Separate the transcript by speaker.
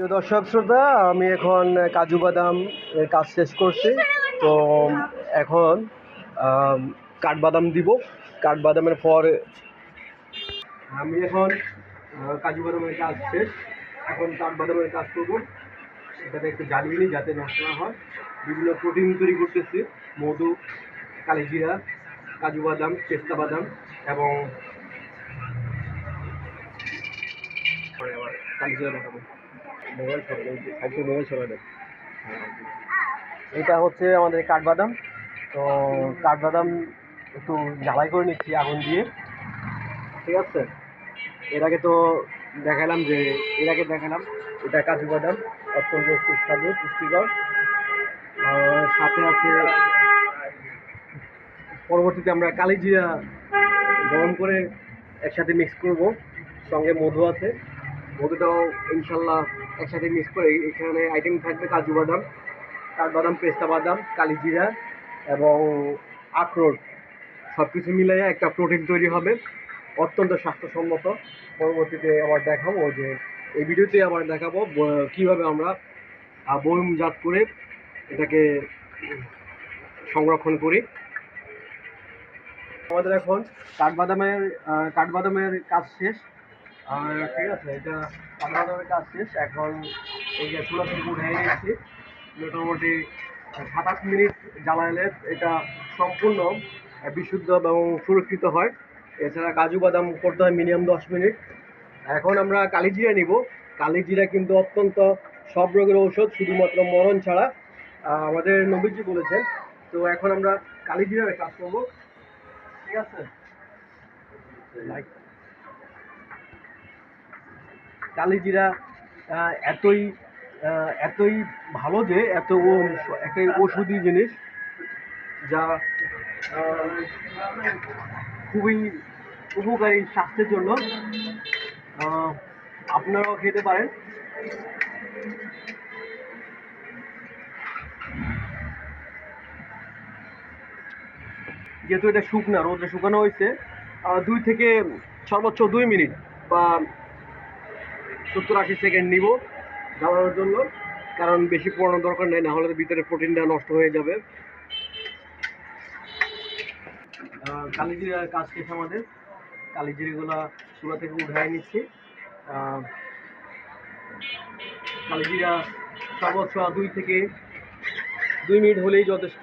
Speaker 1: প্রিয় দর্শক শ্রোতা, আমি এখন কাজু বাদাম কাজ শেষ করছি। তো এখন কাঠবাদাম দিব। কাঠবাদামের পর আমি এখন কাজু বাদামের কাজ শেষ। এখন কাঠবাদামের কাজ করবো। এটাতে একটু জ্বালিয়ে নিই যাতে নষ্ট না হয়। বিভিন্ন প্রোটিন তৈরি করতেছি: মধু, কালিজিরা, কাজু বাদাম, পেস্তা বাদাম এবং কালিজিরা দেখাবো। মোবাইল সরাই দেন। এটা হচ্ছে আমাদের কাঠবাদাম। তো কাঠবাদাম একটু ঝালাই করে নিচ্ছি আগুন দিয়ে, ঠিক আছে। এর আগে দেখালাম এটা কাজু বাদাম, অত্যন্ত সুস্বাদু, পুষ্টিকর। সাথে আছে পরবর্তীতে আমরা কালিজিরা গরম করে একসাথে মিক্স করব। সঙ্গে মধু আছে, মধুটাও ইনশাল্লাহ একসাথে মিক্স করে এখানে আইটেম থাকবে: কাজু বাদাম, কাঠবাদাম, পেস্তা বাদাম, কালিজিরা এবং আখরোট। সব কিছু মিলিয়ে একটা প্রোটিন তৈরি হবে, অত্যন্ত স্বাস্থ্যসম্মত। পরবর্তীতে আবার দেখাবো যে এই ভিডিওতে আবার দেখাবো কীভাবে আমরা বয়মজাত করে এটাকে সংরক্ষণ করি। আমাদের এখন কাঠবাদামের কাজ শেষ, ঠিক আছে। এটা কাঠবাদামের কাজ শেষ। এখন এই যে চুলা থেকে উঠে নিয়েছি। মোটামুটি 7-8 মিনিট জ্বালাইলে এটা সম্পূর্ণ বিশুদ্ধ এবং সুরক্ষিত হয়। এছাড়া কাজু বাদাম করতে হয় মিনিমাম 10 মিনিট। এখন আমরা কালিজিরা নিব। কালিজিরা কিন্তু অত্যন্ত সব রোগের ঔষধ, শুধুমাত্র মরণ ছাড়া, আমাদের নবীজি বলেছেন। তো এখন আমরা কালিজিরার কাজ করবো, ঠিক আছে। কালিজিরা এতই এতই ভালো যে একটাই ওষুধি জিনিস, যা খুবই উপকারী স্বাস্থ্যের জন্য। আপনারাও খেতে পারেন। যেহেতু এটা রোদে শুকানো হয়েছে, 2 থেকে সর্বোচ্চ 2 মিনিট বা 70-80 সেকেন্ড নিব জ্বালানোর জন্য, কারণ বেশি পোড়ানোর দরকার নেই, না হলে ভিতরে প্রোটিনটা নষ্ট হয়ে যাবে। কালিজিরার কাজ শেষ আমাদের। কালিজিরাগুলো চুলা থেকে উঠাই নিচ্ছি। কালিজিরা সর্বোচ্চ 2 থেকে 2 মিনিট হলেই যথেষ্ট।